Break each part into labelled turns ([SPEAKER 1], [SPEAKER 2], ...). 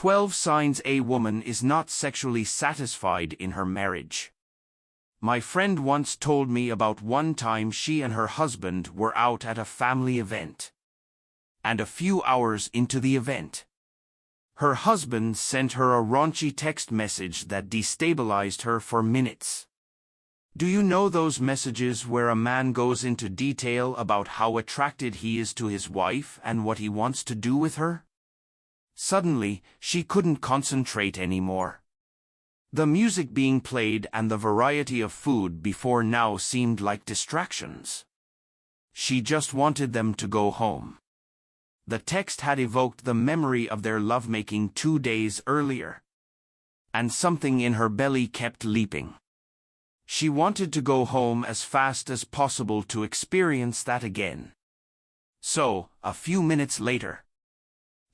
[SPEAKER 1] 12 signs a woman is not sexually satisfied in her marriage. My friend once told me about one time she and her husband were out at a family event. And a few hours into the event, her husband sent her a raunchy text message that destabilized her for minutes. Do you know those messages where a man goes into detail about how attracted he is to his wife and what he wants to do with her? Suddenly, she couldn't concentrate anymore. The music being played and the variety of food before now seemed like distractions. She just wanted them to go home. The text had evoked the memory of their lovemaking 2 days earlier. And something in her belly kept leaping. She wanted to go home as fast as possible to experience that again. So, a few minutes later,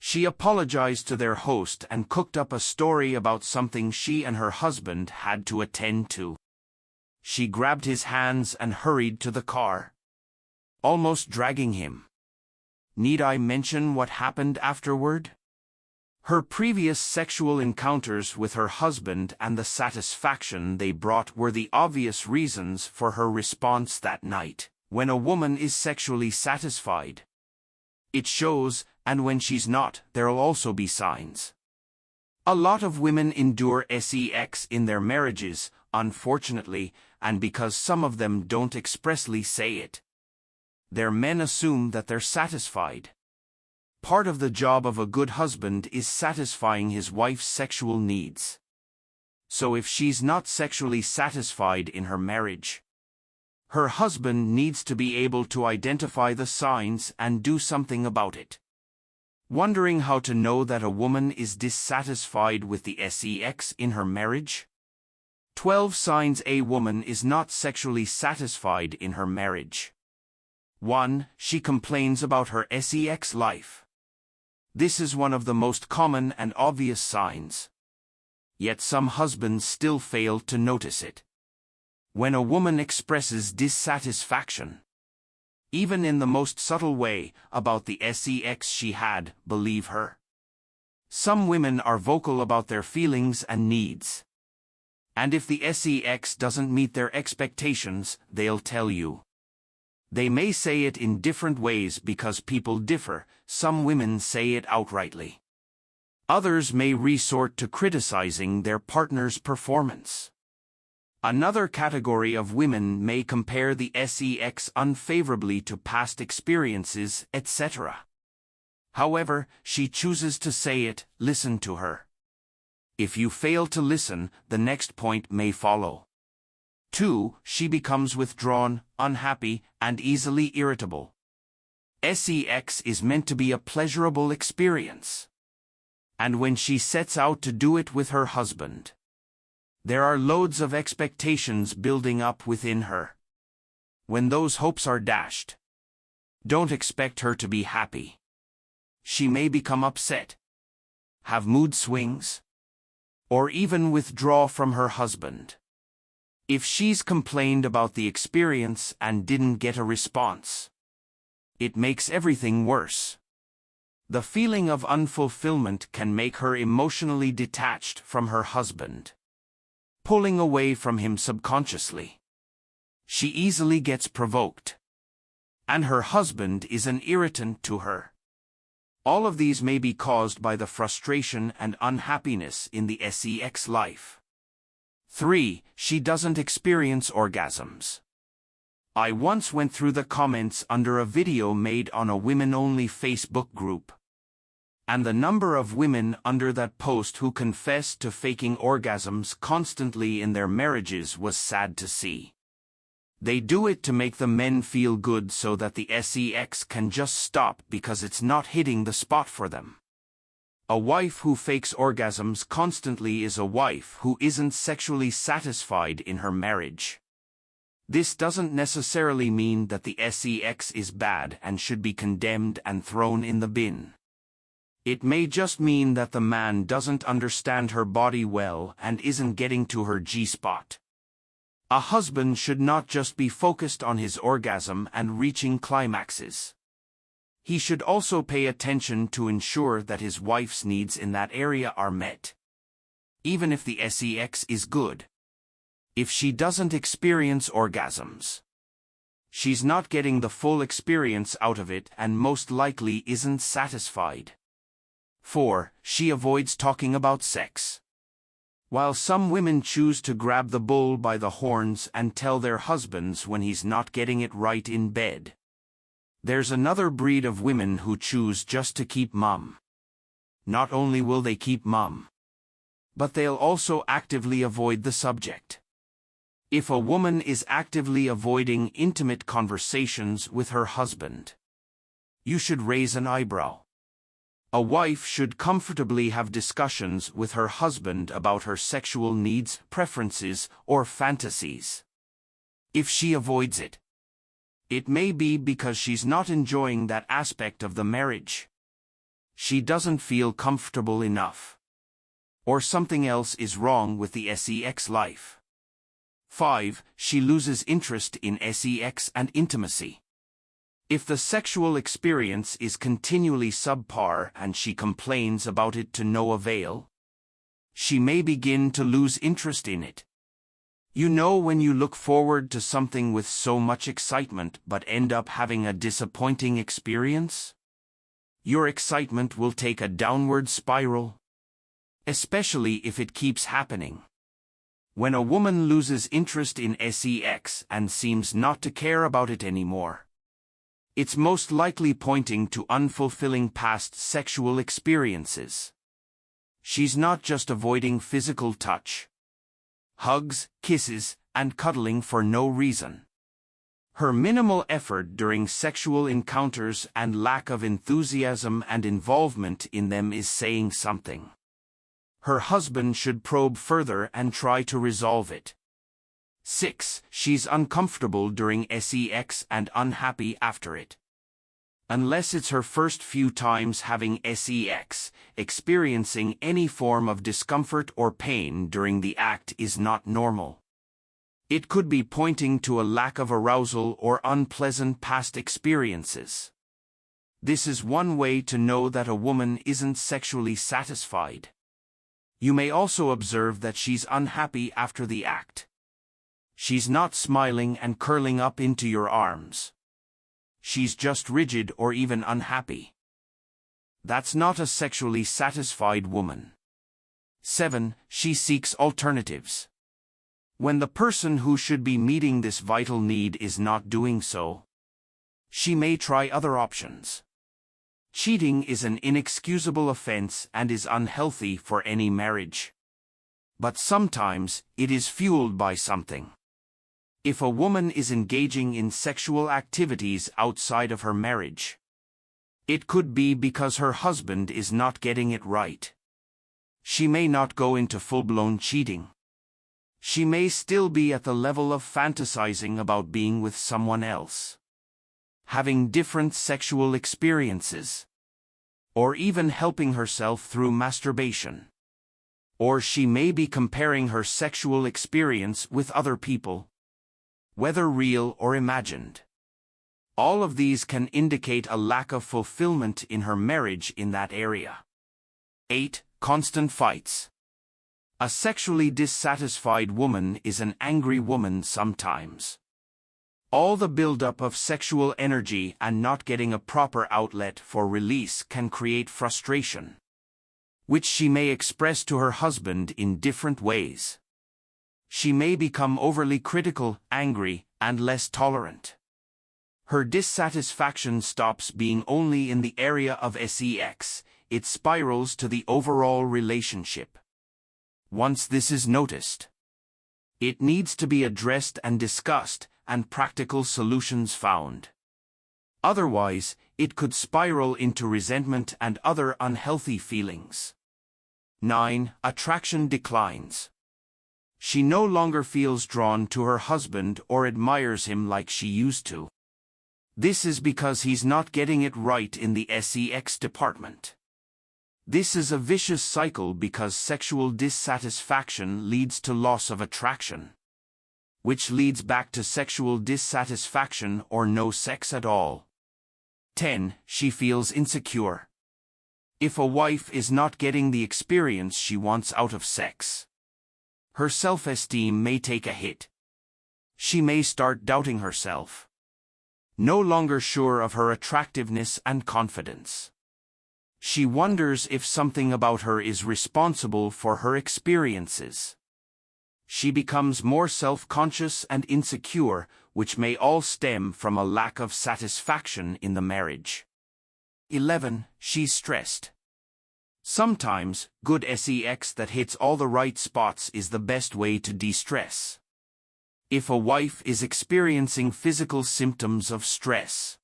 [SPEAKER 1] she apologized to their host and cooked up a story about something she and her husband had to attend to. She grabbed his hands and hurried to the car, almost dragging him. Need I mention what happened afterward? Her previous sexual encounters with her husband and the satisfaction they brought were the obvious reasons for her response that night. When a woman is sexually satisfied, it shows, and when she's not, there'll also be signs. A lot of women endure sex in their marriages, unfortunately, and because some of them don't expressly say it, their men assume that they're satisfied. Part of the job of a good husband is satisfying his wife's sexual needs. So if she's not sexually satisfied in her marriage, her husband needs to be able to identify the signs and do something about it. Wondering how to know that a woman is dissatisfied with the sex in her marriage? 12 signs a woman is not sexually satisfied in her marriage. 1. She complains about her sex life. This is one of the most common and obvious signs. Yet some husbands still fail to notice it. When a woman expresses dissatisfaction, even in the most subtle way, about the sex she had, believe her. Some women are vocal about their feelings and needs. And if the sex doesn't meet their expectations, they'll tell you. They may say it in different ways because people differ. Some women say it outrightly. Others may resort to criticizing their partner's performance. Another category of women may compare the sex unfavorably to past experiences, etc. However, she chooses to say it. Listen to her. If you fail to listen, the next point may follow. 2. She becomes withdrawn, unhappy, and easily irritable. Sex is meant to be a pleasurable experience. And when she sets out to do it with her husband, there are loads of expectations building up within her. When those hopes are dashed, don't expect her to be happy. She may become upset, have mood swings, or even withdraw from her husband. If she's complained about the experience and didn't get a response, it makes everything worse. The feeling of unfulfillment can make her emotionally detached from her husband, pulling away from him subconsciously. She easily gets provoked, and her husband is an irritant to her. All of these may be caused by the frustration and unhappiness in the sex life. 3. She doesn't experience orgasms. I once went through the comments under a video made on a women-only Facebook group, and the number of women under that post who confessed to faking orgasms constantly in their marriages was sad to see. They do it to make the men feel good so that the sex can just stop because it's not hitting the spot for them. A wife who fakes orgasms constantly is a wife who isn't sexually satisfied in her marriage. This doesn't necessarily mean that the sex is bad and should be condemned and thrown in the bin. It may just mean that the man doesn't understand her body well and isn't getting to her G-spot. A husband should not just be focused on his orgasm and reaching climaxes. He should also pay attention to ensure that his wife's needs in that area are met. Even if the sex is good. If she doesn't experience orgasms, she's not getting the full experience out of it and most likely isn't satisfied. 4. She avoids talking about sex. While some women choose to grab the bull by the horns and tell their husbands when he's not getting it right in bed, there's another breed of women who choose just to keep mum. Not only will they keep mum, but they'll also actively avoid the subject. If a woman is actively avoiding intimate conversations with her husband, you should raise an eyebrow. A wife should comfortably have discussions with her husband about her sexual needs, preferences, or fantasies. If she avoids it, it may be because she's not enjoying that aspect of the marriage. She doesn't feel comfortable enough. Or something else is wrong with the sex life. 5. She loses interest in sex and intimacy. If the sexual experience is continually subpar and she complains about it to no avail, she may begin to lose interest in it. You know when you look forward to something with so much excitement but end up having a disappointing experience? Your excitement will take a downward spiral, especially if it keeps happening. When a woman loses interest in sex and seems not to care about it anymore, it's most likely pointing to unfulfilling past sexual experiences. She's not just avoiding physical touch, hugs, kisses, and cuddling for no reason. Her minimal effort during sexual encounters and lack of enthusiasm and involvement in them is saying something. Her husband should probe further and try to resolve it. 6. She's uncomfortable during sex and unhappy after it. Unless it's her first few times having sex, experiencing any form of discomfort or pain during the act is not normal. It could be pointing to a lack of arousal or unpleasant past experiences. This is one way to know that a woman isn't sexually satisfied. You may also observe that she's unhappy after the act. She's not smiling and curling up into your arms. She's just rigid or even unhappy. That's not a sexually satisfied woman. 7. She seeks alternatives. When the person who should be meeting this vital need is not doing so, she may try other options. Cheating is an inexcusable offense and is unhealthy for any marriage. But sometimes, it is fueled by something. If a woman is engaging in sexual activities outside of her marriage, it could be because her husband is not getting it right. She may not go into full-blown cheating. She may still be at the level of fantasizing about being with someone else, having different sexual experiences, or even helping herself through masturbation. Or she may be comparing her sexual experience with other people, whether real or imagined. All of these can indicate a lack of fulfillment in her marriage in that area. 8. Constant fights. A sexually dissatisfied woman is an angry woman sometimes. All the buildup of sexual energy and not getting a proper outlet for release can create frustration, which she may express to her husband in different ways. She may become overly critical, angry, and less tolerant. Her dissatisfaction stops being only in the area of sex, it spirals to the overall relationship. Once this is noticed, it needs to be addressed and discussed, and practical solutions found. Otherwise, it could spiral into resentment and other unhealthy feelings. 9. Attraction declines. She no longer feels drawn to her husband or admires him like she used to. This is because he's not getting it right in the sex department. This is a vicious cycle because sexual dissatisfaction leads to loss of attraction, which leads back to sexual dissatisfaction or no sex at all. 10. She feels insecure. If a wife is not getting the experience she wants out of sex, her self-esteem may take a hit. She may start doubting herself, no longer sure of her attractiveness and confidence. She wonders if something about her is responsible for her experiences. She becomes more self-conscious and insecure, which may all stem from a lack of satisfaction in the marriage. 11. She's stressed. Sometimes, good sex that hits all the right spots is the best way to de-stress. If a wife is experiencing physical symptoms of stress,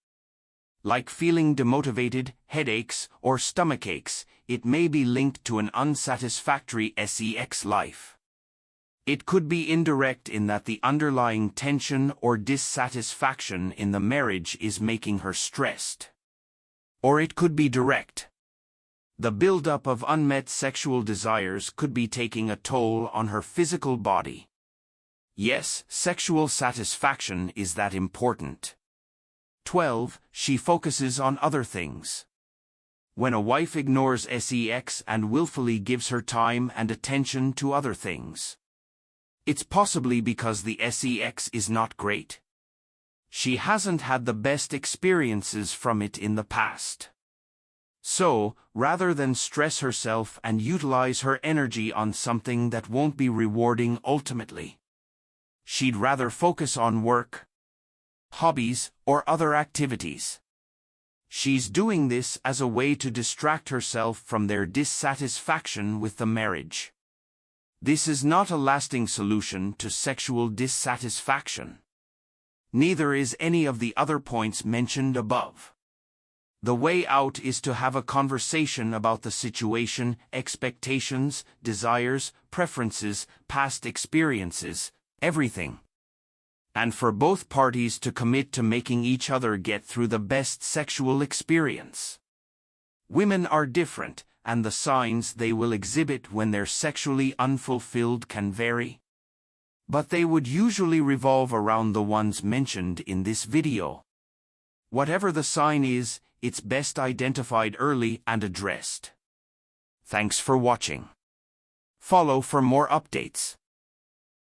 [SPEAKER 1] like feeling demotivated, headaches, or stomachaches, it may be linked to an unsatisfactory sex life. It could be indirect in that the underlying tension or dissatisfaction in the marriage is making her stressed. Or it could be direct. The buildup of unmet sexual desires could be taking a toll on her physical body. Yes, sexual satisfaction is that important. 12. She focuses on other things. When a wife ignores sex and willfully gives her time and attention to other things, it's possibly because the sex is not great. She hasn't had the best experiences from it in the past. So, rather than stress herself and utilize her energy on something that won't be rewarding ultimately, she'd rather focus on work, hobbies, or other activities. She's doing this as a way to distract herself from their dissatisfaction with the marriage. This is not a lasting solution to sexual dissatisfaction. Neither is any of the other points mentioned above. The way out is to have a conversation about the situation, expectations, desires, preferences, past experiences, everything. And for both parties to commit to making each other get through the best sexual experience. Women are different, and the signs they will exhibit when they're sexually unfulfilled can vary. But they would usually revolve around the ones mentioned in this video. Whatever the sign is, it's best identified early and addressed. Thanks for watching. Follow for more updates.